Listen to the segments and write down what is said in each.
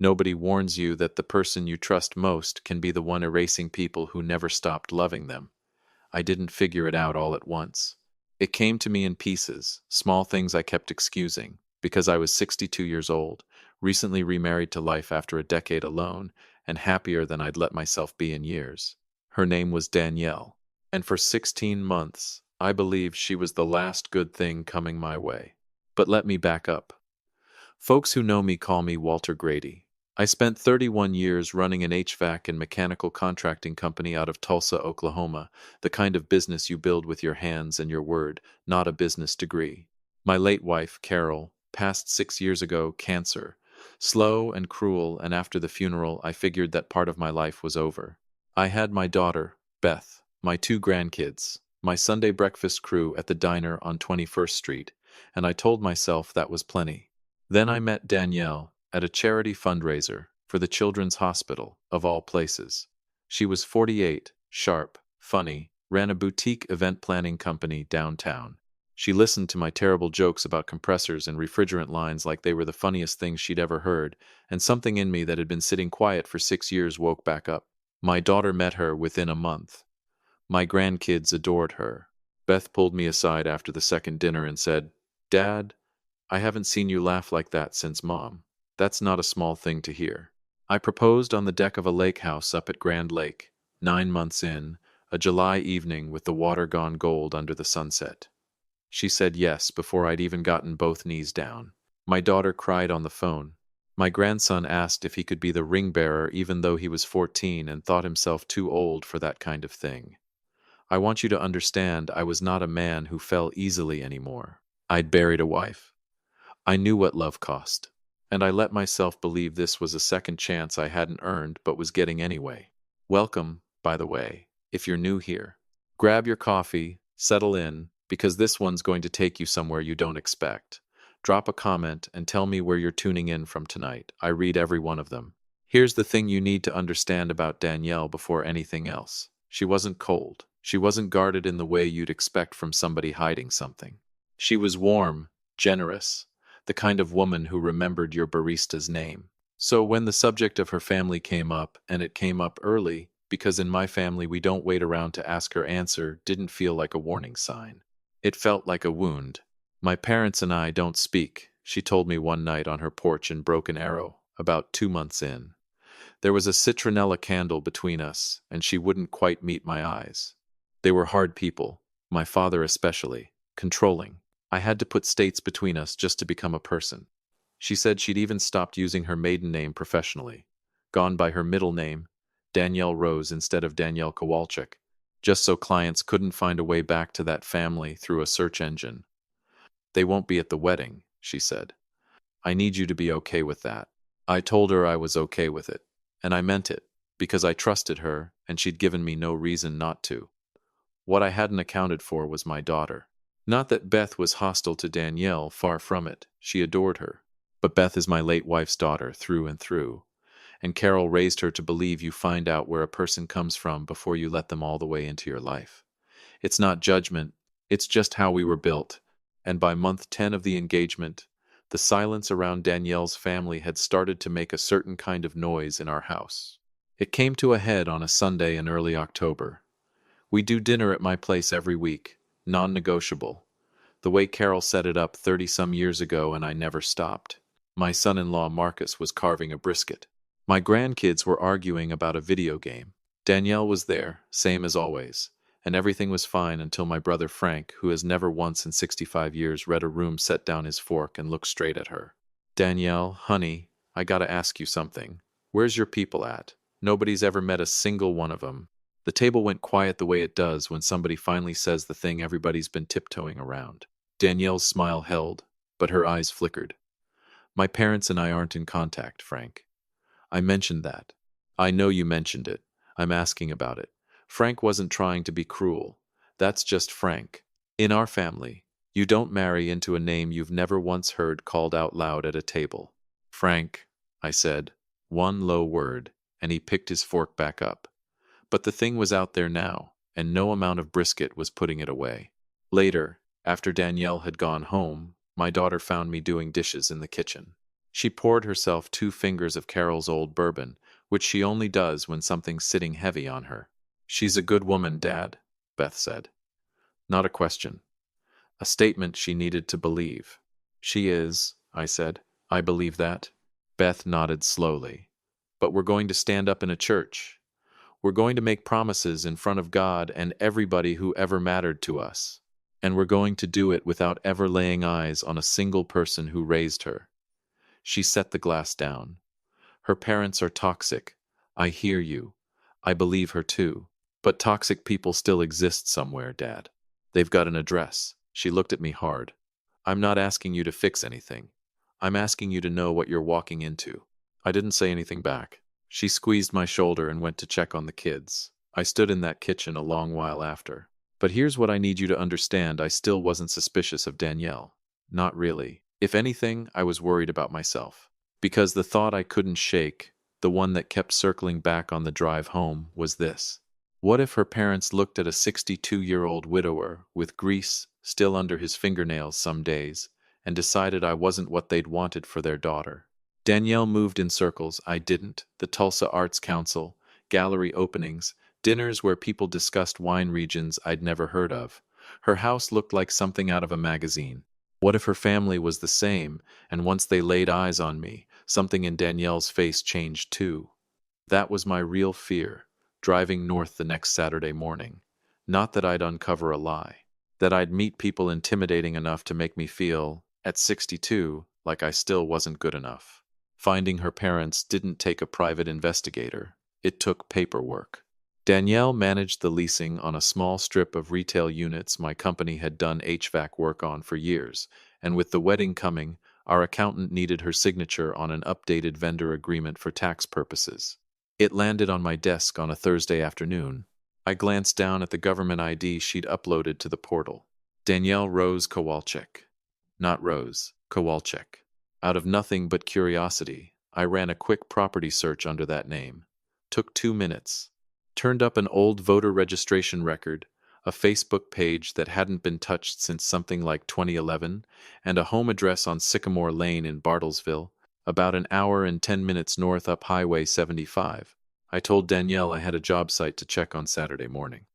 Nobody warns you that the person you trust most can be the one erasing people who never stopped loving them. I didn't figure it out all at once. It came to me in pieces, small things I kept excusing, because I was 62 years old, recently remarried to life after a decade alone, and happier than I'd let myself be in years. Her name was Danielle, and for 16 months, I believed she was the last good thing coming my way. But let me back up. Folks who know me call me Walter Grady. I spent 31 years running an HVAC and mechanical contracting company out of Tulsa, Oklahoma, the kind of business you build with your hands and your word, not a business degree. My late wife, Carol, passed 6 years ago, cancer. Slow and cruel, and after the funeral, I figured that part of my life was over. I had my daughter, Beth, my two grandkids, my Sunday breakfast crew at the diner on 21st Street, and I told myself that was plenty. Then I met Danielle at a charity fundraiser for the Children's Hospital, of all places. She was 48, sharp, funny, ran a boutique event planning company downtown. She listened to my terrible jokes about compressors and refrigerant lines like they were the funniest things she'd ever heard, and something in me that had been sitting quiet for 6 years woke back up. My daughter met her within a month. My grandkids adored her. Beth pulled me aside after the second dinner and said, "Dad, I haven't seen you laugh like that since Mom." That's not a small thing to hear. I proposed on the deck of a lake house up at Grand Lake, 9 months in, a July evening with the water gone gold under the sunset. She said yes before I'd even gotten both knees down. My daughter cried on the phone. My grandson asked if he could be the ring bearer even though he was 14 and thought himself too old for that kind of thing. I want you to understand I was not a man who fell easily anymore. I'd buried a wife. I knew what love cost. And I let myself believe this was a second chance I hadn't earned but was getting anyway. Welcome, by the way, if you're new here. Grab your coffee, settle in, because this one's going to take you somewhere you don't expect. Drop a comment and tell me where you're tuning in from tonight. I read every one of them. Here's the thing you need to understand about Danielle before anything else. She wasn't cold. She wasn't guarded in the way you'd expect from somebody hiding something. She was warm, generous, the kind of woman who remembered your barista's name. So when the subject of her family came up, and it came up early, because in my family we don't wait around to ask her answer, didn't feel like a warning sign. It felt like a wound. My parents and I don't speak, she told me one night on her porch in Broken Arrow, about 2 months in. There was a citronella candle between us, and she wouldn't quite meet my eyes. They were hard people, my father especially, controlling. I had to put states between us just to become a person. She said she'd even stopped using her maiden name professionally, gone by her middle name, Danielle Rose instead of Danielle Kowalczyk, just so clients couldn't find a way back to that family through a search engine. They won't be at the wedding, she said. I need you to be okay with that. I told her I was okay with it, and I meant it, because I trusted her and she'd given me no reason not to. What I hadn't accounted for was my daughter. Not that Beth was hostile to Danielle, far from it. She adored her. But Beth is my late wife's daughter through and through. And Carol raised her to believe you find out where a person comes from before you let them all the way into your life. It's not judgment, it's just how we were built. And by month 10 of the engagement, the silence around Danielle's family had started to make a certain kind of noise in our house. It came to a head on a Sunday in early October. We do dinner at my place every week, non-negotiable. The way Carol set it up 30-some years ago, and I never stopped. My son-in-law Marcus was carving a brisket. My grandkids were arguing about a video game. Danielle was there, same as always, and everything was fine until my brother Frank, who has never once in 65 years read a room, set down his fork and looked straight at her. "Danielle, honey, I gotta ask you something. Where's your people at? Nobody's ever met a single one of them." The table went quiet the way it does when somebody finally says the thing everybody's been tiptoeing around. Danielle's smile held, but her eyes flickered. "My parents and I aren't in contact, Frank." I mentioned that. "I know you mentioned it. I'm asking about it." Frank wasn't trying to be cruel. That's just Frank. In our family, you don't marry into a name you've never once heard called out loud at a table. "Frank," I said, one low word, and he picked his fork back up. But the thing was out there now, and no amount of brisket was putting it away. Later, after Danielle had gone home, my daughter found me doing dishes in the kitchen. She poured herself 2 fingers of Carol's old bourbon, which she only does when something's sitting heavy on her. "She's a good woman, Dad," Beth said. Not a question. A statement she needed to believe. "She is," I said. "I believe that." Beth nodded slowly. "But we're going to stand up in a church. We're going to make promises in front of God and everybody who ever mattered to us. And we're going to do it without ever laying eyes on a single person who raised her." She set the glass down. "Her parents are toxic. I hear you. I believe her too. But toxic people still exist somewhere, Dad. They've got an address." She looked at me hard. "I'm not asking you to fix anything. I'm asking you to know what you're walking into." I didn't say anything back. She squeezed my shoulder and went to check on the kids. I stood in that kitchen a long while after. But here's what I need you to understand: I still wasn't suspicious of Danielle. Not really. If anything, I was worried about myself. Because the thought I couldn't shake, the one that kept circling back on the drive home, was this. What if her parents looked at a 62-year-old widower with grease still under his fingernails some days and decided I wasn't what they'd wanted for their daughter? Danielle moved in circles. I didn't. The Tulsa Arts Council, gallery openings, dinners where people discussed wine regions I'd never heard of. Her house looked like something out of a magazine. What if her family was the same, and once they laid eyes on me, something in Danielle's face changed too? That was my real fear, driving north the next Saturday morning. Not that I'd uncover a lie. That I'd meet people intimidating enough to make me feel, at 62, like I still wasn't good enough. Finding her parents didn't take a private investigator. It took paperwork. Danielle managed the leasing on a small strip of retail units my company had done HVAC work on for years, and with the wedding coming, our accountant needed her signature on an updated vendor agreement for tax purposes. It landed on my desk on a Thursday afternoon. I glanced down at the government ID she'd uploaded to the portal. Danielle Rose Kowalczyk. Not Rose, Kowalczyk. Out of nothing but curiosity, I ran a quick property search under that name. Took 2 minutes. Turned up an old voter registration record, a Facebook page that hadn't been touched since something like 2011, and a home address on Sycamore Lane in Bartlesville, about an hour and 10 minutes north up Highway 75. I told Danielle I had a job site to check on Saturday morning.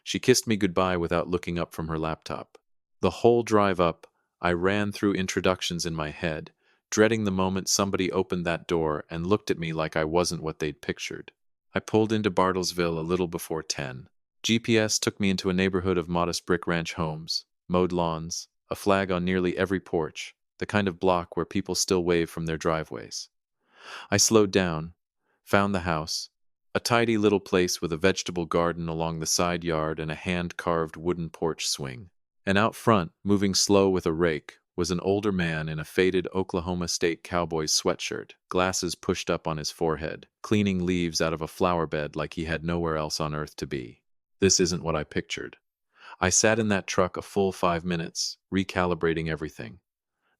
She kissed me goodbye without looking up from her laptop. The whole drive up, I ran through introductions in my head, dreading the moment somebody opened that door and looked at me like I wasn't what they'd pictured. I pulled into Bartlesville a little before 10. GPS took me into a neighborhood of modest brick ranch homes, mowed lawns, a flag on nearly every porch, the kind of block where people still wave from their driveways. I slowed down, found the house, a tidy little place with a vegetable garden along the side yard and a hand-carved wooden porch swing. And out front, moving slow with a rake, was an older man in a faded Oklahoma State Cowboys sweatshirt, glasses pushed up on his forehead, cleaning leaves out of a flower bed like he had nowhere else on earth to be. This isn't what I pictured. I sat in that truck a full 5 minutes, recalibrating everything.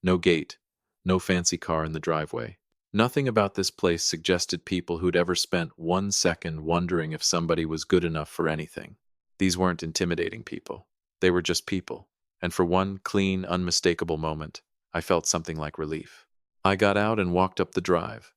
No gate, no fancy car in the driveway. Nothing about this place suggested people who'd ever spent 1 second wondering if somebody was good enough for anything. These weren't intimidating people. They were just people. And for one clean, unmistakable moment, I felt something like relief. I got out and walked up the drive.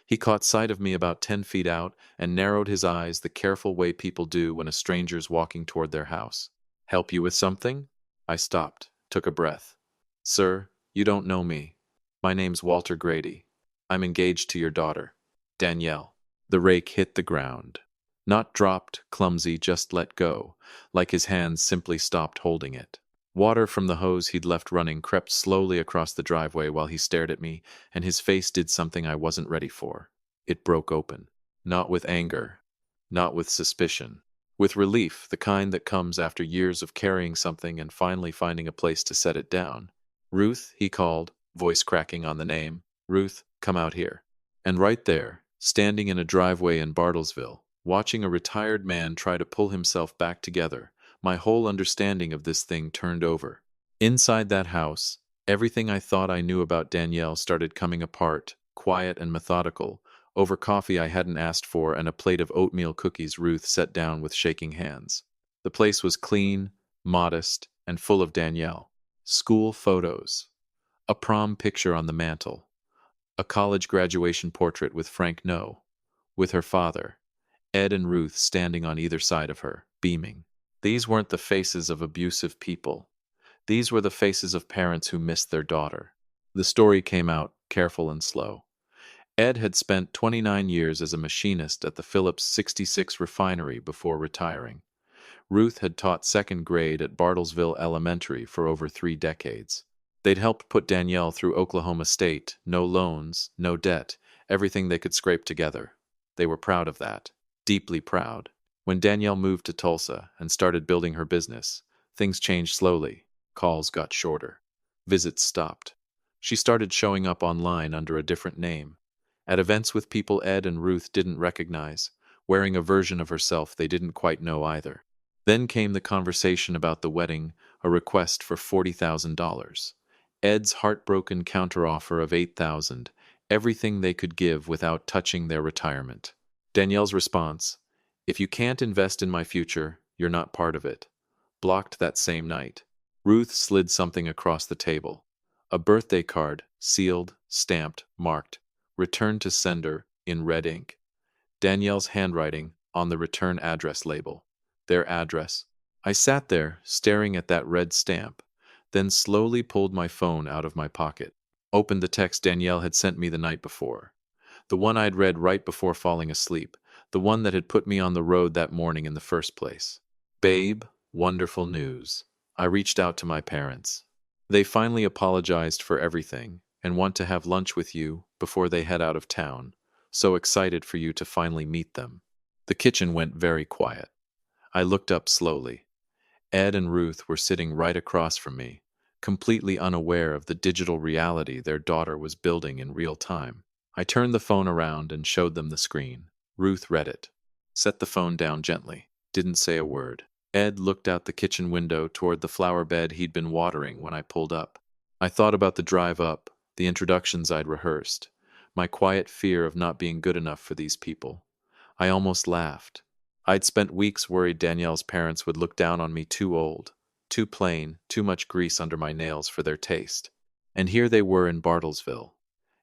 He caught sight of me about 10 feet out and narrowed his eyes the careful way people do when a stranger's walking toward their house. "Help you with something?" I stopped, took a breath. "Sir, you don't know me. My name's Walter Grady. I'm engaged to your daughter, Danielle." The rake hit the ground. Not dropped, clumsy, just let go, like his hands simply stopped holding it. Water from the hose he'd left running crept slowly across the driveway while he stared at me, and his face did something I wasn't ready for. It broke open. Not with anger, not with suspicion. With relief, the kind that comes after years of carrying something and finally finding a place to set it down. "Ruth," he called, voice cracking on the name. "Ruth, come out here." And right there, standing in a driveway in Bartlesville, watching a retired man try to pull himself back together, my whole understanding of this thing turned over. Inside that house, everything I thought I knew about Danielle started coming apart, quiet and methodical, over coffee I hadn't asked for and a plate of oatmeal cookies Ruth set down with shaking hands. The place was clean, modest, and full of Danielle. School photos. A prom picture on the mantel. A college graduation portrait with Frank No, with her father, Ed and Ruth standing on either side of her, beaming. These weren't the faces of abusive people. These were the faces of parents who missed their daughter. The story came out, careful and slow. Ed had spent 29 years as a machinist at the Phillips 66 refinery before retiring. Ruth had taught second grade at Bartlesville Elementary for over 3 decades. They'd helped put Danielle through Oklahoma State, no loans, no debt, everything they could scrape together. They were proud of that, deeply proud. When Danielle moved to Tulsa and started building her business, things changed slowly. Calls got shorter. Visits stopped. She started showing up online under a different name, at events with people Ed and Ruth didn't recognize, wearing a version of herself they didn't quite know either. Then came the conversation about the wedding, a request for $40,000. Ed's heartbroken counteroffer of $8,000, everything they could give without touching their retirement. Danielle's response, "If you can't invest in my future, you're not part of it," blocked that same night. Ruth slid something across the table. A birthday card, sealed, stamped, marked, "Return to sender," in red ink. Danielle's handwriting on the return address label. Their address. I sat there, staring at that red stamp, then slowly pulled my phone out of my pocket. Opened the text Danielle had sent me the night before. The one I'd read right before falling asleep. The one that had put me on the road that morning in the first place. "Babe, wonderful news. I reached out to my parents. They finally apologized for everything and want to have lunch with you before they head out of town. So excited for you to finally meet them." The kitchen went very quiet. I looked up slowly. Ed and Ruth were sitting right across from me, completely unaware of the digital reality their daughter was building in real time. I turned the phone around and showed them the screen. Ruth read it. Set the phone down gently. Didn't say a word. Ed looked out the kitchen window toward the flower bed he'd been watering when I pulled up. I thought about the drive up, the introductions I'd rehearsed, my quiet fear of not being good enough for these people. I almost laughed. I'd spent weeks worried Danielle's parents would look down on me too old, too plain, too much grease under my nails for their taste. And here they were in Bartlesville,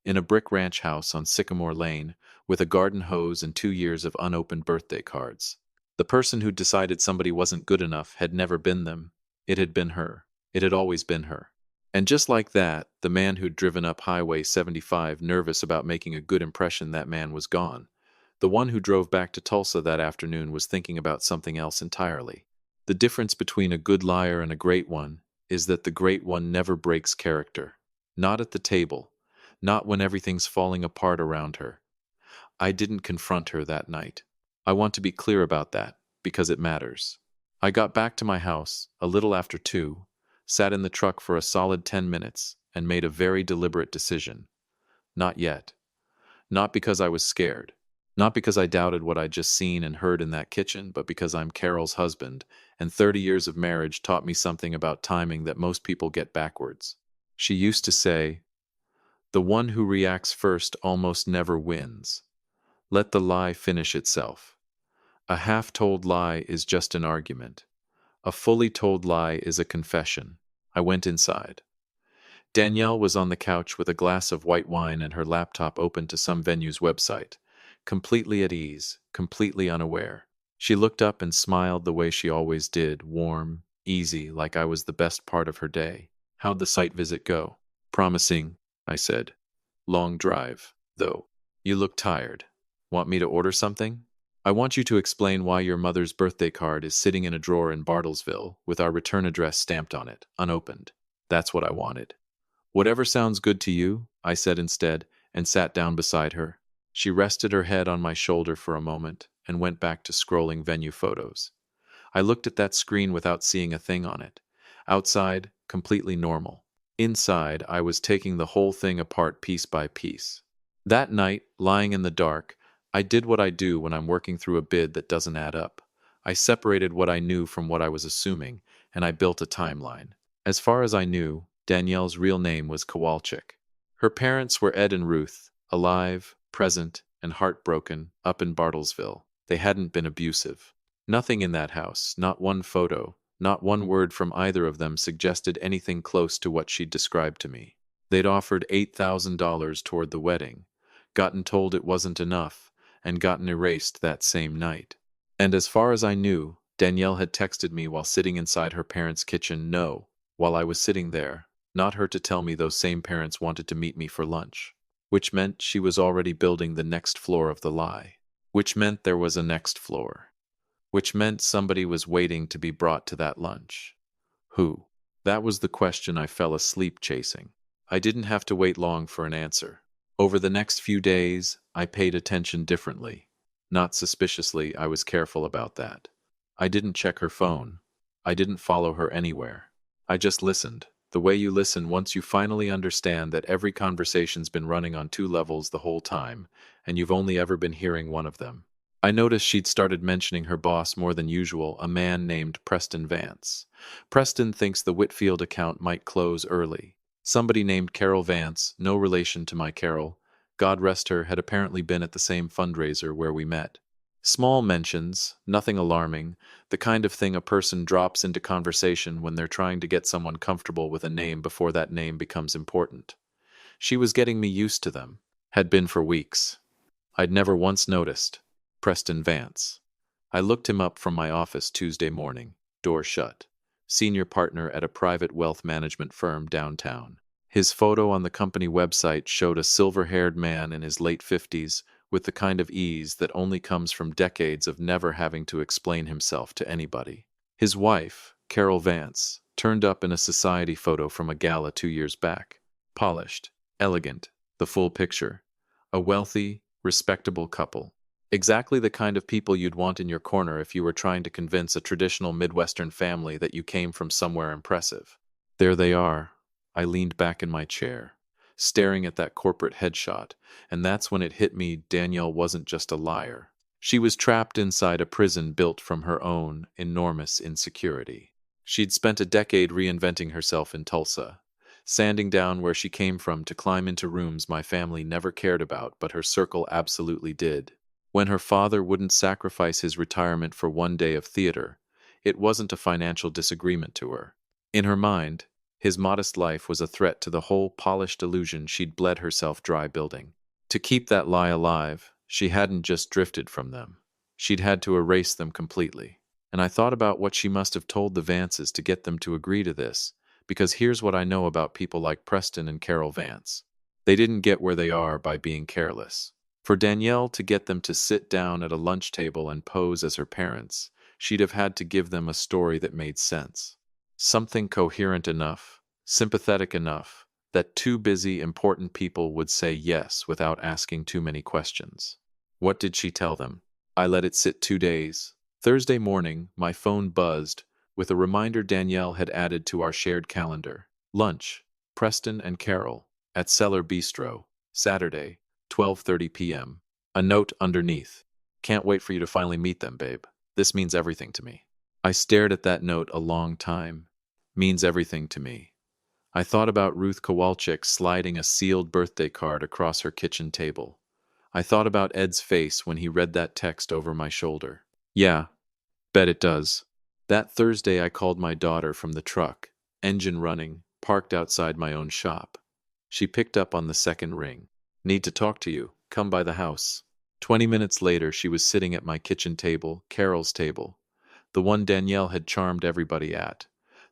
in a brick ranch house on Sycamore Lane, with a garden hose and 2 years of unopened birthday cards. The person who'd decided somebody wasn't good enough had never been them. It had been her. It had always been her. And just like that, the man who'd driven up Highway 75 nervous about making a good impression, that man was gone. The one who drove back to Tulsa that afternoon was thinking about something else entirely. The difference between a good liar and a great one is that the great one never breaks character. Not at the table. Not when everything's falling apart around her. I didn't confront her that night. I want to be clear about that, because it matters. I got back to my house, a little after 2, sat in the truck for a solid 10 minutes, and made a very deliberate decision. Not yet. Not because I was scared. Not because I doubted what I'd just seen and heard in that kitchen, but because I'm Carol's husband, and 30 years of marriage taught me something about timing that most people get backwards. She used to say, "The one who reacts first almost never wins. Let the lie finish itself. A half-told lie is just an argument. A fully told lie is a confession." I went inside. Danielle was on the couch with a glass of white wine and her laptop open to some venue's website, completely at ease, completely unaware. She looked up and smiled the way she always did, warm, easy, like I was the best part of her day. "How'd the site visit go?" "Promising," I said. "Long drive, though. You look tired. Want me to order something?" "I want you to explain why your mother's birthday card is sitting in a drawer in Bartlesville with our return address stamped on it, unopened. That's what I wanted." "Whatever sounds good to you," I said instead, and sat down beside her. She rested her head on my shoulder for a moment and went back to scrolling venue photos. I looked at that screen without seeing a thing on it. Outside, completely normal. Inside, I was taking the whole thing apart piece by piece. That night, lying in the dark, I did what I do when I'm working through a bid that doesn't add up. I separated what I knew from what I was assuming, and I built a timeline. As far as I knew, Danielle's real name was Kowalczyk. Her parents were Ed and Ruth, alive, present, and heartbroken, up in Bartlesville. They hadn't been abusive. Nothing in that house, not one photo, not one word from either of them suggested anything close to what she'd described to me. They'd offered $8,000 toward the wedding, gotten told it wasn't enough, and gotten erased that same night. And as far as I knew, Danielle had texted me while sitting inside her parents' kitchen, no, while I was sitting there, not her to tell me those same parents wanted to meet me for lunch. Which meant she was already building the next floor of the lie. Which meant there was a next floor. Which meant somebody was waiting to be brought to that lunch. Who? That was the question I fell asleep chasing. I didn't have to wait long for an answer. Over the next few days, I paid attention differently. Not suspiciously, I was careful about that. I didn't check her phone. I didn't follow her anywhere. I just listened. The way you listen once you finally understand that every conversation's been running on two levels the whole time, and you've only ever been hearing one of them. I noticed she'd started mentioning her boss more than usual, a man named Preston Vance. Preston thinks the Whitfield account might close early. Somebody named Carol Vance, no relation to my Carol, God rest her, had apparently been at the same fundraiser where we met. Small mentions, nothing alarming, the kind of thing a person drops into conversation when they're trying to get someone comfortable with a name before that name becomes important. She was getting me used to them. Had been for weeks. I'd never once noticed. Preston Vance. I looked him up from my office Tuesday morning, door shut. Senior partner at a private wealth management firm downtown. His photo on the company website showed a silver-haired man in his late 50s, with the kind of ease that only comes from decades of never having to explain himself to anybody. His wife, Carol Vance, turned up in a society photo from a gala 2 years back. Polished, elegant, the full picture. A wealthy, respectable couple. Exactly the kind of people you'd want in your corner if you were trying to convince a traditional Midwestern family that you came from somewhere impressive. There they are. I leaned back in my chair, staring at that corporate headshot, and that's when it hit me Danielle wasn't just a liar. She was trapped inside a prison built from her own enormous insecurity. She'd spent a decade reinventing herself in Tulsa, sanding down where she came from to climb into rooms my family never cared about, but her circle absolutely did. When her father wouldn't sacrifice his retirement for one day of theater, it wasn't a financial disagreement to her. In her mind, his modest life was a threat to the whole polished illusion she'd bled herself dry building. To keep that lie alive, she hadn't just drifted from them. She'd had to erase them completely. And I thought about what she must have told the Vances to get them to agree to this, because here's what I know about people like Preston and Carol Vance. They didn't get where they are by being careless. For Danielle to get them to sit down at a lunch table and pose as her parents, she'd have had to give them a story that made sense. Something coherent enough, sympathetic enough, that two busy, important people would say yes without asking too many questions. What did she tell them? I let it sit 2 days. Thursday morning, my phone buzzed with a reminder Danielle had added to our shared calendar. Lunch, Preston and Carol, at Cellar Bistro, Saturday, 12:30 p.m. A note underneath. Can't wait for you to finally meet them, babe. This means everything to me. I stared at that note a long time. Means everything to me. I thought about Ruth Kowalczyk sliding a sealed birthday card across her kitchen table. I thought about Ed's face when he read that text over my shoulder. Yeah, bet it does. That Thursday I called my daughter from the truck, engine running, parked outside my own shop. She picked up on the second ring. Need to talk to you. Come by the house. 20 minutes later, she was sitting at my kitchen table, Carol's table. The one Danielle had charmed everybody at.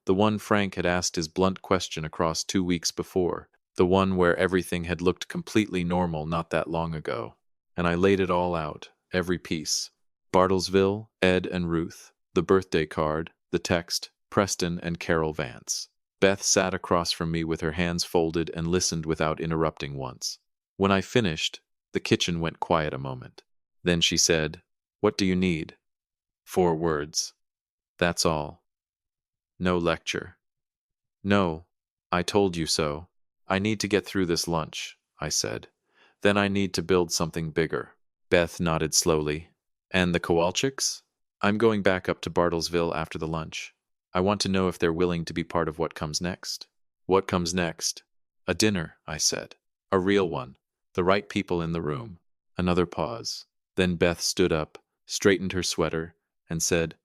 The one Frank had asked his blunt question across 2 weeks before. The one where everything had looked completely normal not that long ago. And I laid it all out, every piece. Bartlesville, Ed and Ruth, the birthday card, the text, Preston and Carol Vance. Beth sat across from me with her hands folded and listened without interrupting once. When I finished, the kitchen went quiet a moment. Then she said, "What do you need?" 4 words. That's all. No lecture. No, I told you so. I need to get through this lunch, I said. Then I need to build something bigger. Beth nodded slowly. And the Kowalczyks? I'm going back up to Bartlesville after the lunch. I want to know if they're willing to be part of what comes next. What comes next? A dinner, I said. A real one. The right people in the room. Another pause. Then Beth stood up, straightened her sweater, and said,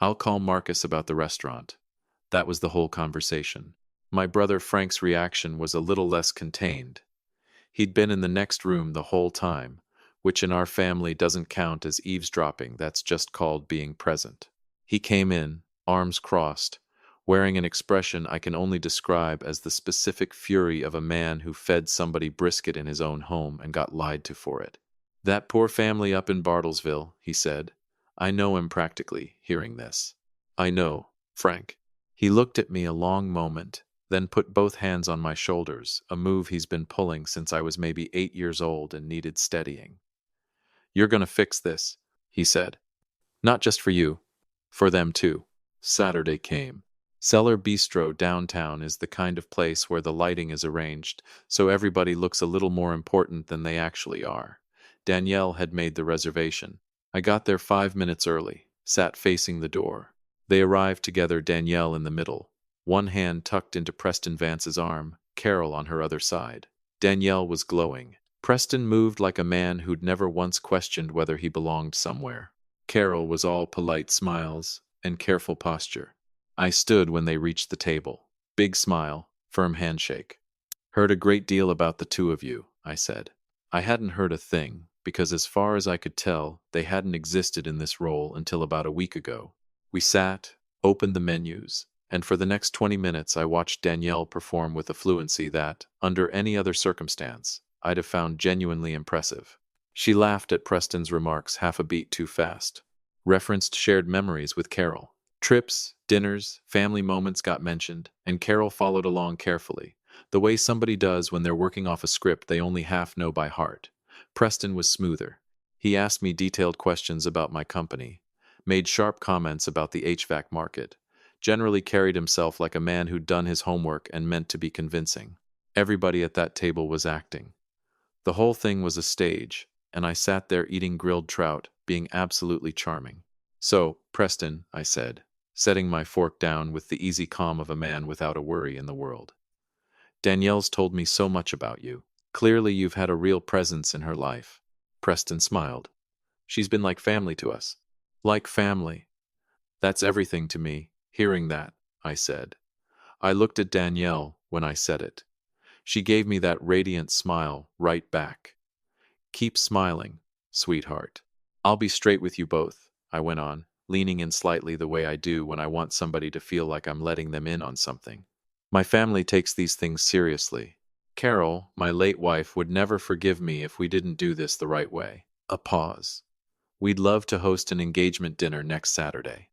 I'll call Marcus about the restaurant. That was the whole conversation. My brother Frank's reaction was a little less contained. He'd been in the next room the whole time, which in our family doesn't count as eavesdropping, that's just called being present. He came in, arms crossed, wearing an expression I can only describe as the specific fury of a man who fed somebody brisket in his own home and got lied to for it. "That poor family up in Bartlesville," he said. "I know him practically," hearing this. "I know, Frank." He looked at me a long moment, then put both hands on my shoulders, a move he's been pulling since I was maybe 8 years old and needed steadying. "You're gonna fix this," he said. "Not just for you, for them too." Saturday came. Cellar Bistro downtown is the kind of place where the lighting is arranged so everybody looks a little more important than they actually are. Danielle had made the reservation. I got there 5 minutes early, sat facing the door. They arrived together, Danielle in the middle, one hand tucked into Preston Vance's arm, Carol on her other side. Danielle was glowing. Preston moved like a man who'd never once questioned whether he belonged somewhere. Carol was all polite smiles and careful posture. I stood when they reached the table. Big smile, firm handshake. "Heard a great deal about the two of you," I said. I hadn't heard a thing, because as far as I could tell, they hadn't existed in this role until about a week ago. We sat, opened the menus, and for the next 20 minutes I watched Danielle perform with a fluency that, under any other circumstance, I'd have found genuinely impressive. She laughed at Preston's remarks half a beat too fast. Referenced shared memories with Carol. Trips, dinners, family moments got mentioned, and Carol followed along carefully, the way somebody does when they're working off a script they only half know by heart. Preston was smoother. He asked me detailed questions about my company, made sharp comments about the HVAC market, generally carried himself like a man who'd done his homework and meant to be convincing. Everybody at that table was acting. The whole thing was a stage, and I sat there eating grilled trout, being absolutely charming. "So, Preston," I said, setting my fork down with the easy calm of a man without a worry in the world. "Danielle's told me so much about you. Clearly you've had a real presence in her life." Preston smiled. "She's been like family to us." "Like family. That's everything to me, hearing that," I said. I looked at Danielle when I said it. She gave me that radiant smile right back. "Keep smiling, sweetheart. I'll be straight with you both," I went on, leaning in slightly the way I do when I want somebody to feel like I'm letting them in on something. "My family takes these things seriously. Carol, my late wife, would never forgive me if we didn't do this the right way." A pause. "We'd love to host an engagement dinner next Saturday.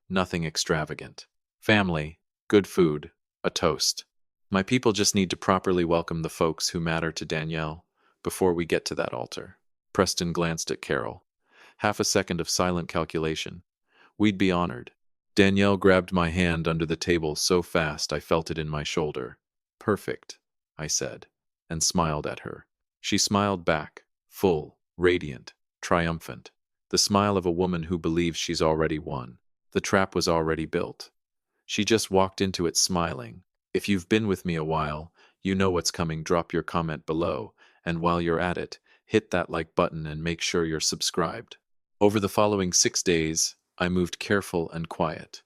Nothing extravagant. Family, good food, a toast. My people just need to properly welcome the folks who matter to Danielle before we get to that altar." Preston glanced at Carol. Half a second of silent calculation. "We'd be honored." Danielle grabbed my hand under the table so fast I felt it in my shoulder. "Perfect," I said, and smiled at her. She smiled back, full, radiant, triumphant. The smile of a woman who believes she's already won. The trap was already built. She just walked into it smiling. If you've been with me a while, you know what's coming. Drop your comment below, and while you're at it, hit that like button and make sure you're subscribed. Over the following 6 days, I moved careful and quiet.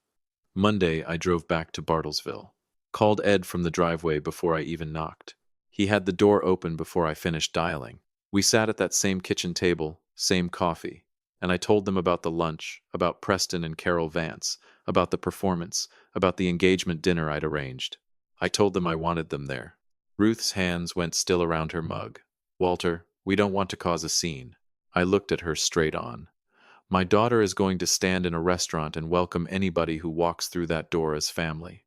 Monday, I drove back to Bartlesville. Called Ed from the driveway before I even knocked. He had the door open before I finished dialing. We sat at that same kitchen table, same coffee, and I told them about the lunch, about Preston and Carol Vance, about the performance, about the engagement dinner I'd arranged. I told them I wanted them there. Ruth's hands went still around her mug. "Walter, we don't want to cause a scene." I looked at her straight on. "My daughter is going to stand in a restaurant and welcome anybody who walks through that door as family.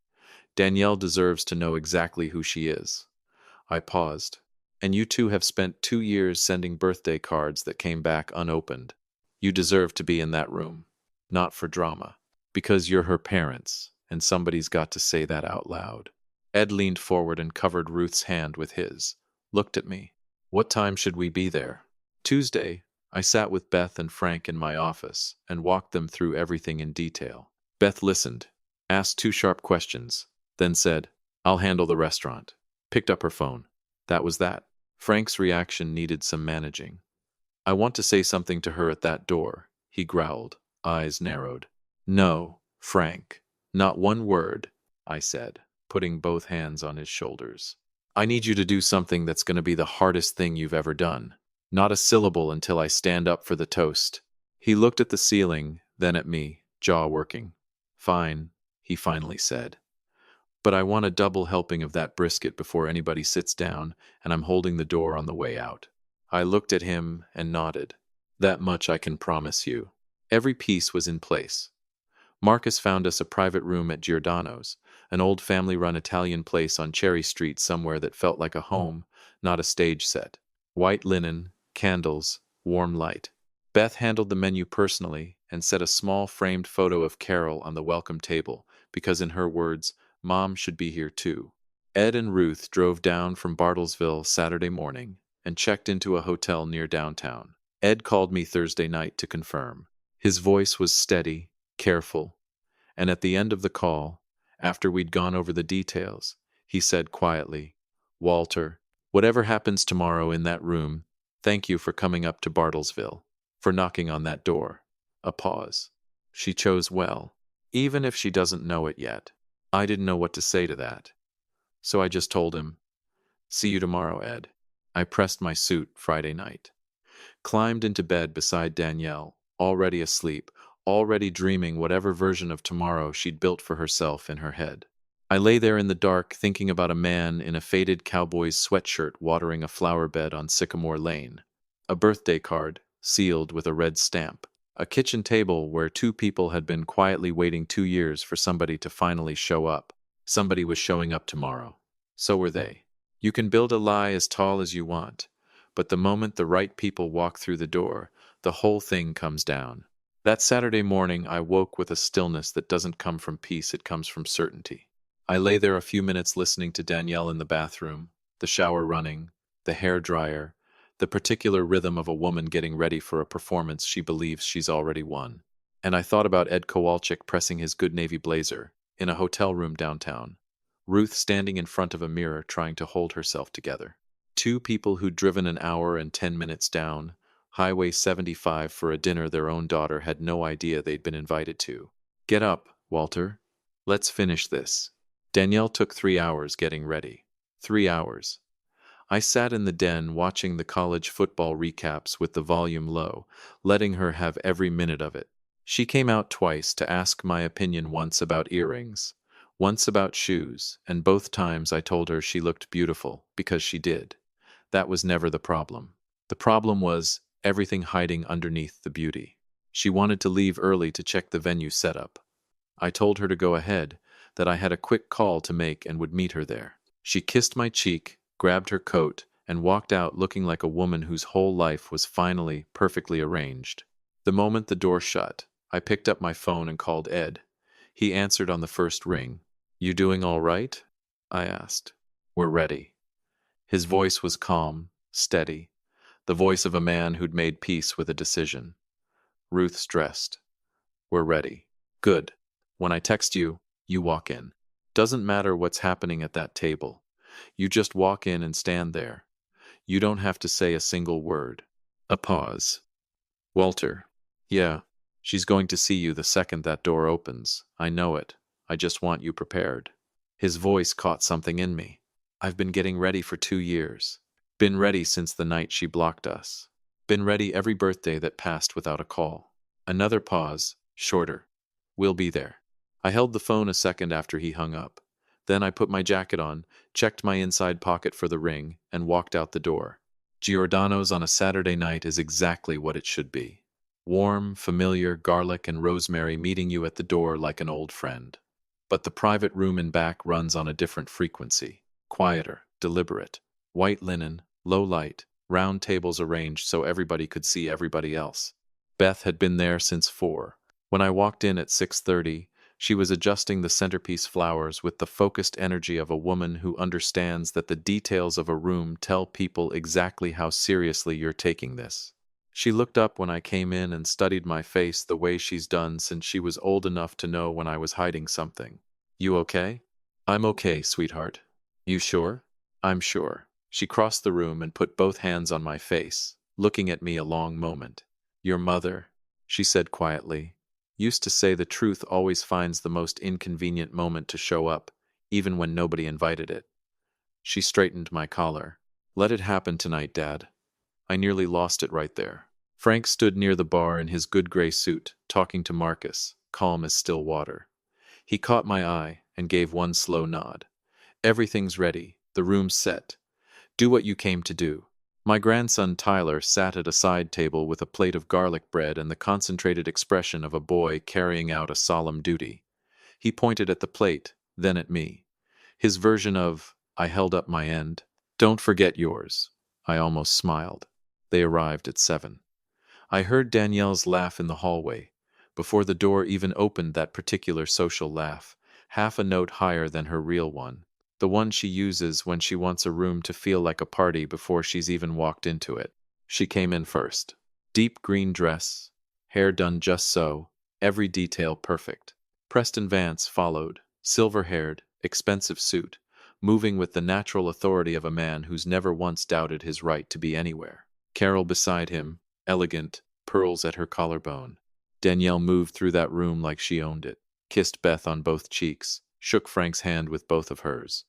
Danielle deserves to know exactly who she is." I paused. "And you two have spent 2 years sending birthday cards that came back unopened. You deserve to be in that room. Not for drama. Because you're her parents, and somebody's got to say that out loud." Ed leaned forward and covered Ruth's hand with his. Looked at me. "What time should we be there?" Tuesday, I sat with Beth and Frank in my office and walked them through everything in detail. Beth listened, asked 2 sharp questions, then said, "I'll handle the restaurant." Picked up her phone. That was that. Frank's reaction needed some managing. "I want to say something to her at that door," he growled, eyes narrowed. "No, Frank, not one word," I said, putting both hands on his shoulders. I need you to do something that's going to be the hardest thing you've ever done. Not a syllable until I stand up for the toast. He looked at the ceiling, then at me, jaw working. Fine, he finally said. But I want a double helping of that brisket before anybody sits down, and I'm holding the door on the way out. I looked at him and nodded. That much I can promise you. Every piece was in place. Marcus found us a private room at Giordano's, an old family-run Italian place on Cherry Street somewhere that felt like a home, not a stage set. White linen, candles, warm light. Beth handled the menu personally and set a small framed photo of Carol on the welcome table, because in her words, Mom should be here too. Ed and Ruth drove down from Bartlesville Saturday morning and checked into a hotel near downtown. Ed called me Thursday night to confirm. His voice was steady, careful, and at the end of the call, after we'd gone over the details, he said quietly, Walter, whatever happens tomorrow in that room, thank you for coming up to Bartlesville, for knocking on that door. A pause. She chose well, even if she doesn't know it yet. I didn't know what to say to that. So I just told him, see you tomorrow, Ed. I pressed my suit Friday night. Climbed into bed beside Danielle, already asleep, already dreaming whatever version of tomorrow she'd built for herself in her head. I lay there in the dark thinking about a man in a faded cowboy's sweatshirt watering a flower bed on Sycamore Lane. A birthday card, sealed with a red stamp. A kitchen table where two people had been quietly waiting 2 years for somebody to finally show up. Somebody was showing up tomorrow. So were they. You can build a lie as tall as you want, but the moment the right people walk through the door, the whole thing comes down. That Saturday morning, I woke with a stillness that doesn't come from peace, it comes from certainty. I lay there a few minutes listening to Danielle in the bathroom, the shower running, the hair dryer, the particular rhythm of a woman getting ready for a performance she believes she's already won. And I thought about Ed Kowalczyk pressing his good navy blazer in a hotel room downtown, Ruth standing in front of a mirror trying to hold herself together. Two people who'd driven an hour and 10 minutes down Highway 75 for a dinner their own daughter had no idea they'd been invited to. Get up, Walter. Let's finish this. Danielle took 3 hours getting ready. 3 hours. I sat in the den watching the college football recaps with the volume low, letting her have every minute of it. She came out twice to ask my opinion, once about earrings, once about shoes, and both times I told her she looked beautiful, because she did. That was never the problem. The problem was everything hiding underneath the beauty. She wanted to leave early to check the venue setup. I told her to go ahead, that I had a quick call to make and would meet her there. She kissed my cheek, grabbed her coat, and walked out looking like a woman whose whole life was finally perfectly arranged. The moment the door shut, I picked up my phone and called Ed. He answered on the first ring. You doing all right? I asked. We're ready. His voice was calm, steady, the voice of a man who'd made peace with a decision. Ruth stressed. We're ready. Good. When I text you, you walk in. Doesn't matter what's happening at that table. You just walk in and stand there. You don't have to say a single word. A pause. Walter. Yeah, she's going to see you the second that door opens. I know it. I just want you prepared. His voice caught something in me. I've been getting ready for 2 years. Been ready since the night she blocked us. Been ready every birthday that passed without a call. Another pause, shorter. We'll be there. I held the phone a second after he hung up. Then I put my jacket on, checked my inside pocket for the ring, and walked out the door. Giordano's on a Saturday night is exactly what it should be. Warm, familiar garlic and rosemary meeting you at the door like an old friend. But the private room in back runs on a different frequency. Quieter, deliberate. White linen, low light, round tables arranged so everybody could see everybody else. Beth had been there since 4. When I walked in at 6:30, she was adjusting the centerpiece flowers with the focused energy of a woman who understands that the details of a room tell people exactly how seriously you're taking this. She looked up when I came in and studied my face the way she's done since she was old enough to know when I was hiding something. You okay? I'm okay, sweetheart. You sure? I'm sure. She crossed the room and put both hands on my face, looking at me a long moment. Your mother, she said quietly, used to say the truth always finds the most inconvenient moment to show up, even when nobody invited it. She straightened my collar. Let it happen tonight, Dad. I nearly lost it right there. Frank stood near the bar in his good gray suit, talking to Marcus, calm as still water. He caught my eye and gave one slow nod. Everything's ready. The room's set. Do what you came to do. My grandson Tyler sat at a side table with a plate of garlic bread and the concentrated expression of a boy carrying out a solemn duty. He pointed at the plate, then at me. His version of, I held up my end. Don't forget yours. I almost smiled. They arrived at 7. I heard Danielle's laugh in the hallway. Before the door even opened, that particular social laugh, half a note higher than her real one. The one she uses when she wants a room to feel like a party before she's even walked into it. She came in first. Deep green dress, hair done just so, every detail perfect. Preston Vance followed, silver-haired, expensive suit, moving with the natural authority of a man who's never once doubted his right to be anywhere. Carol beside him, elegant, pearls at her collarbone. Danielle moved through that room like she owned it, kissed Beth on both cheeks, shook Frank's hand with both of hers,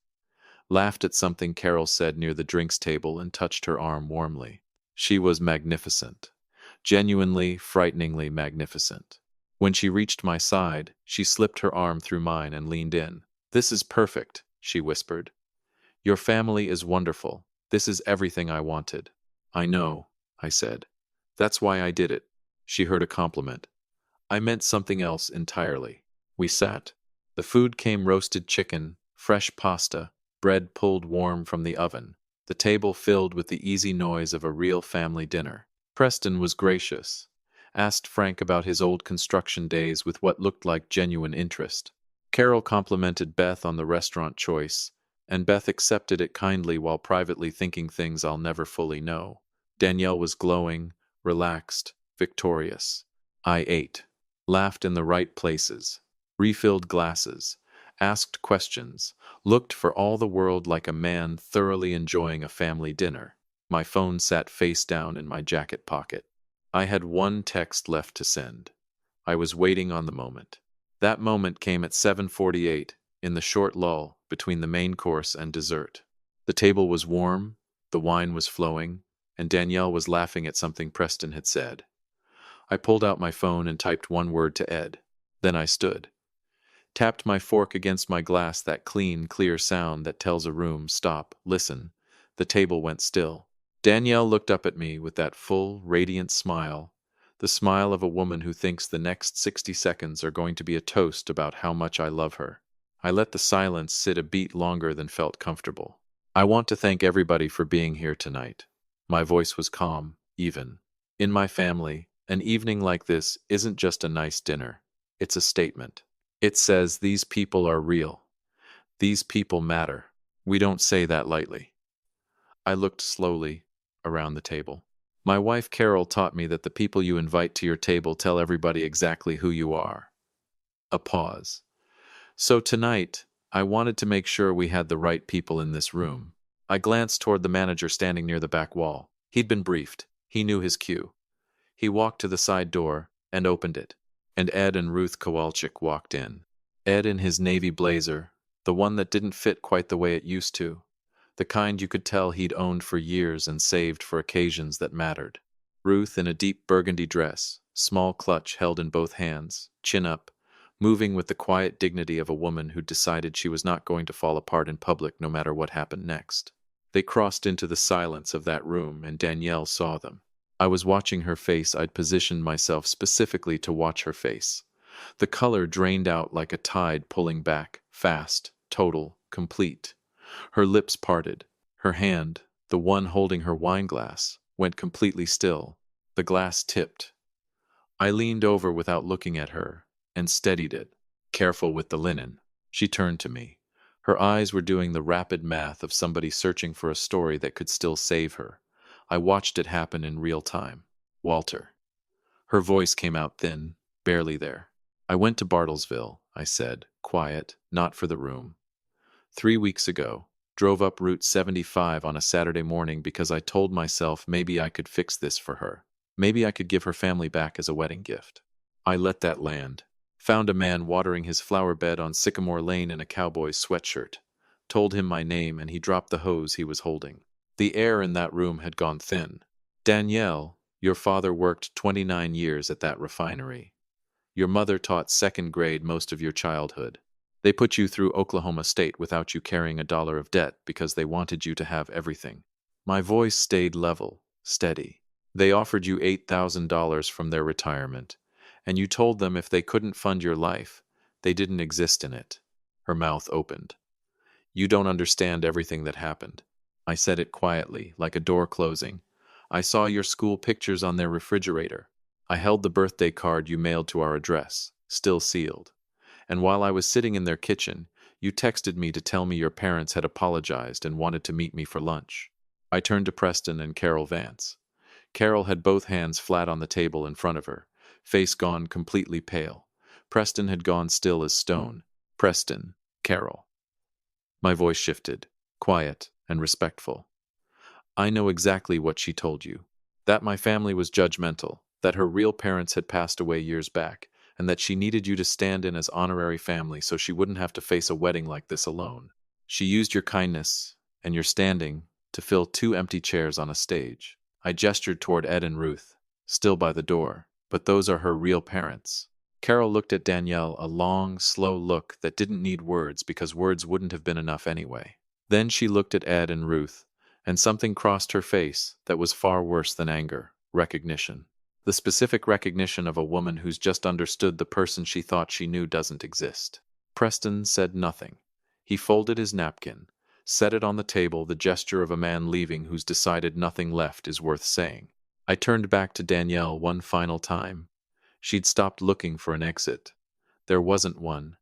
laughed at something Carol said near the drinks table and touched her arm warmly. She was magnificent. Genuinely, frighteningly magnificent. When she reached my side, she slipped her arm through mine and leaned in. This is perfect, she whispered. Your family is wonderful. This is everything I wanted. I know, I said. That's why I did it. She heard a compliment. I meant something else entirely. We sat. The food came: roasted chicken, fresh pasta, bread pulled warm from the oven, the table filled with the easy noise of a real family dinner. Preston was gracious, asked Frank about his old construction days with what looked like genuine interest. Carol complimented Beth on the restaurant choice, and Beth accepted it kindly while privately thinking things I'll never fully know. Danielle was glowing, relaxed, victorious. I ate, laughed in the right places, refilled glasses, asked questions, looked for all the world like a man thoroughly enjoying a family dinner. My phone sat face down in my jacket pocket. I had one text left to send. I was waiting on the moment. That moment came at 7:48, in the short lull between the main course and dessert. The table was warm, the wine was flowing, and Danielle was laughing at something Preston had said. I pulled out my phone and typed one word to Ed. Then I stood. Tapped my fork against my glass, that clean, clear sound that tells a room, stop, listen. The table went still. Danielle looked up at me with that full, radiant smile, the smile of a woman who thinks the next 60 seconds are going to be a toast about how much I love her. I let the silence sit a beat longer than felt comfortable. I want to thank everybody for being here tonight. My voice was calm, even. In my family, an evening like this isn't just a nice dinner. It's a statement. It says these people are real. These people matter. We don't say that lightly. I looked slowly around the table. My wife Carol taught me that the people you invite to your table tell everybody exactly who you are. A pause. So tonight, I wanted to make sure we had the right people in this room. I glanced toward the manager standing near the back wall. He'd been briefed. He knew his cue. He walked to the side door and opened it, and Ed and Ruth Kowalczyk walked in. Ed in his navy blazer, the one that didn't fit quite the way it used to, the kind you could tell he'd owned for years and saved for occasions that mattered. Ruth in a deep burgundy dress, small clutch held in both hands, chin up, moving with the quiet dignity of a woman who'd decided she was not going to fall apart in public no matter what happened next. They crossed into the silence of that room, and Danielle saw them. I was watching her face. I'd positioned myself specifically to watch her face. The color drained out like a tide pulling back, fast, total, complete. Her lips parted. Her hand, the one holding her wine glass, went completely still. The glass tipped. I leaned over without looking at her and steadied it. Careful with the linen. She turned to me. Her eyes were doing the rapid math of somebody searching for a story that could still save her. I watched it happen in real time. Walter. Her voice came out thin, barely there. I went to Bartlesville, I said, quiet, not for the room. 3 weeks ago, drove up Route 75 on a Saturday morning because I told myself maybe I could fix this for her. Maybe I could give her family back as a wedding gift. I let that land. Found a man watering his flower bed on Sycamore Lane in a cowboy's sweatshirt. Told him my name and he dropped the hose he was holding. The air in that room had gone thin. Danielle, your father worked 29 years at that refinery. Your mother taught second grade most of your childhood. They put you through Oklahoma State without you carrying a dollar of debt because they wanted you to have everything. My voice stayed level, steady. They offered you $8,000 from their retirement, and you told them if they couldn't fund your life, they didn't exist in it. Her mouth opened. You don't understand everything that happened. I said it quietly, like a door closing. I saw your school pictures on their refrigerator. I held the birthday card you mailed to our address, still sealed. And while I was sitting in their kitchen, you texted me to tell me your parents had apologized and wanted to meet me for lunch. I turned to Preston and Carol Vance. Carol had both hands flat on the table in front of her, face gone completely pale. Preston had gone still as stone. Preston, Carol. My voice shifted, quiet and respectful. I know exactly what she told you. That my family was judgmental, that her real parents had passed away years back, and that she needed you to stand in as honorary family so she wouldn't have to face a wedding like this alone. She used your kindness and your standing to fill two empty chairs on a stage. I gestured toward Ed and Ruth, still by the door, but those are her real parents. Carol looked at Danielle, a long, slow look that didn't need words because words wouldn't have been enough anyway. Then she looked at Ed and Ruth, and something crossed her face that was far worse than anger, recognition. The specific recognition of a woman who's just understood the person she thought she knew doesn't exist. Preston said nothing. He folded his napkin, set it on the table, the gesture of a man leaving who's decided nothing left is worth saying. I turned back to Danielle one final time. She'd stopped looking for an exit. There wasn't one,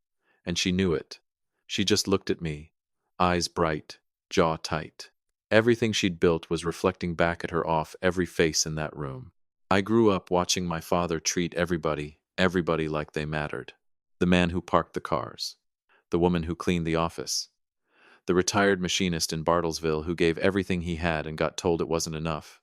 and she knew it. She just looked at me, eyes bright, jaw tight. Everything she'd built was reflecting back at her off every face in that room. I grew up watching my father treat everybody like they mattered. The man who parked the cars, the woman who cleaned the office, the retired machinist in Bartlesville who gave everything he had and got told it wasn't enough.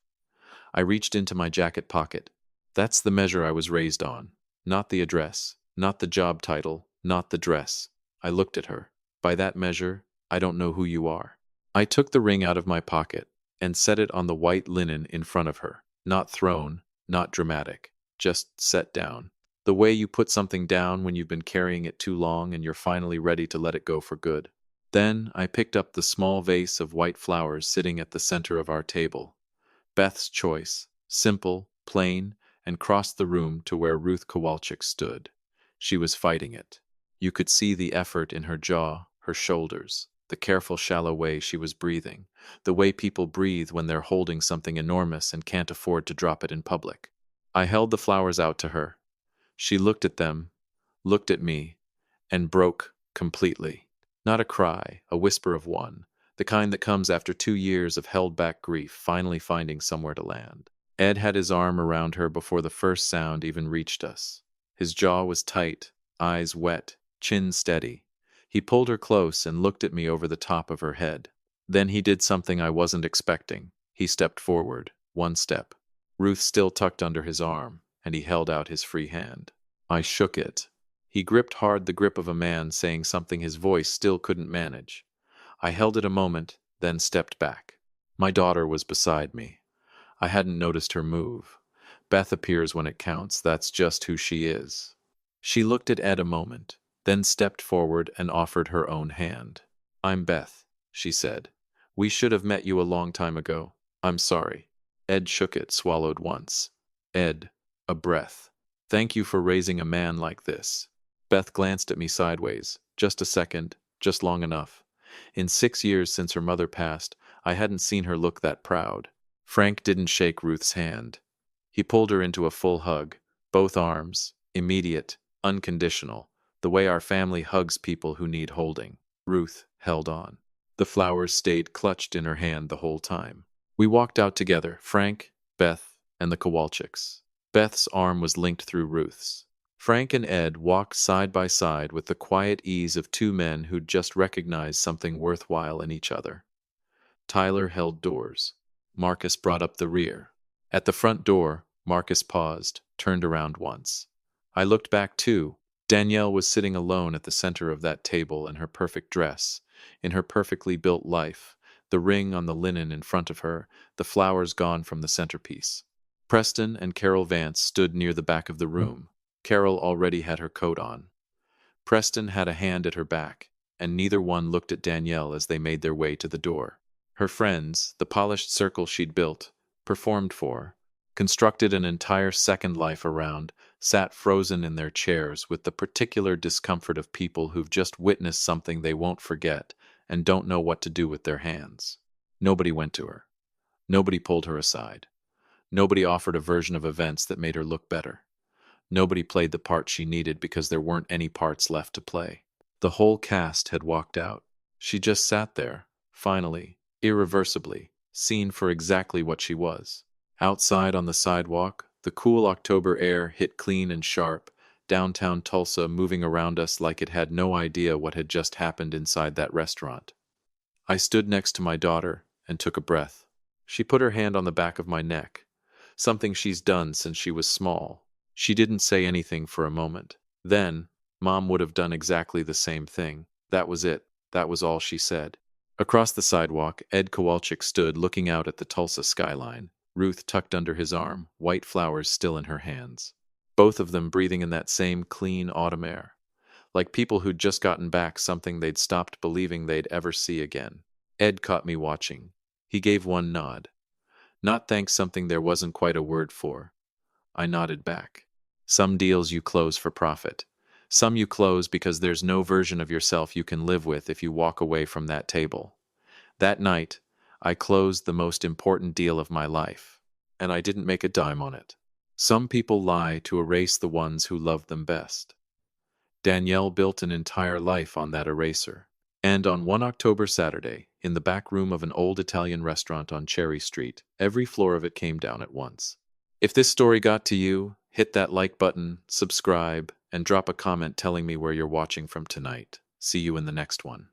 I reached into my jacket pocket. That's the measure I was raised on. Not the address, not the job title, not the dress. I looked at her. By that measure, I don't know who you are. I took the ring out of my pocket and set it on the white linen in front of her. Not thrown, not dramatic, just set down. The way you put something down when you've been carrying it too long and you're finally ready to let it go for good. Then I picked up the small vase of white flowers sitting at the center of our table. Beth's choice, simple, plain, and crossed the room to where Ruth Kowalczyk stood. She was fighting it. You could see the effort in her jaw, her shoulders, the careful, shallow way she was breathing, the way people breathe when they're holding something enormous and can't afford to drop it in public. I held the flowers out to her. She looked at them, looked at me, and broke completely. Not a cry, a whisper of one, the kind that comes after 2 years of held-back grief finally finding somewhere to land. Ed had his arm around her before the first sound even reached us. His jaw was tight, eyes wet, chin steady. He pulled her close and looked at me over the top of her head. Then he did something I wasn't expecting. He stepped forward, one step. Ruth still tucked under his arm, and he held out his free hand. I shook it. He gripped hard, the grip of a man saying something his voice still couldn't manage. I held it a moment, then stepped back. My daughter was beside me. I hadn't noticed her move. Beth appears when it counts. That's just who she is. She looked at Ed a moment, then stepped forward and offered her own hand. I'm Beth, she said. We should have met you a long time ago. I'm sorry. Ed shook it, swallowed once. Ed, a breath. Thank you for raising a man like this. Beth glanced at me sideways. Just a second, just long enough. In 6 years since her mother passed, I hadn't seen her look that proud. Frank didn't shake Ruth's hand. He pulled her into a full hug, both arms, immediate, unconditional, the way our family hugs people who need holding. Ruth held on. The flowers stayed clutched in her hand the whole time. We walked out together, Frank, Beth, and the Kowalczyks. Beth's arm was linked through Ruth's. Frank and Ed walked side by side with the quiet ease of two men who'd just recognized something worthwhile in each other. Tyler held doors. Marcus brought up the rear. At the front door, Marcus paused, turned around once. I looked back too, Danielle was sitting alone at the center of that table in her perfect dress, in her perfectly built life, the ring on the linen in front of her, the flowers gone from the centerpiece. Preston and Carol Vance stood near the back of the room. Carol already had her coat on. Preston had a hand at her back, and neither one looked at Danielle as they made their way to the door. Her friends, the polished circle she'd built, performed for, constructed an entire second life around, sat frozen in their chairs with the particular discomfort of people who've just witnessed something they won't forget and don't know what to do with their hands. Nobody went to her. Nobody pulled her aside. Nobody offered a version of events that made her look better. Nobody played the part she needed because there weren't any parts left to play. The whole cast had walked out. She just sat there, finally, irreversibly, seen for exactly what she was. Outside on the sidewalk, the cool October air hit clean and sharp, downtown Tulsa moving around us like it had no idea what had just happened inside that restaurant. I stood next to my daughter and took a breath. She put her hand on the back of my neck, something she's done since she was small. She didn't say anything for a moment. Then, Mom would have done exactly the same thing. That was it. That was all she said. Across the sidewalk, Ed Kowalczyk stood looking out at the Tulsa skyline, Ruth tucked under his arm, white flowers still in her hands. Both of them breathing in that same clean autumn air, like people who'd just gotten back something they'd stopped believing they'd ever see again. Ed caught me watching. He gave one nod. Not thanks, something there wasn't quite a word for. I nodded back. Some deals you close for profit. Some you close because there's no version of yourself you can live with if you walk away from that table. That night, I closed the most important deal of my life, and I didn't make a dime on it. Some people lie to erase the ones who loved them best. Danielle built an entire life on that eraser. And on one October Saturday, in the back room of an old Italian restaurant on Cherry Street, every floor of it came down at once. If this story got to you, hit that like button, subscribe, and drop a comment telling me where you're watching from tonight. See you in the next one.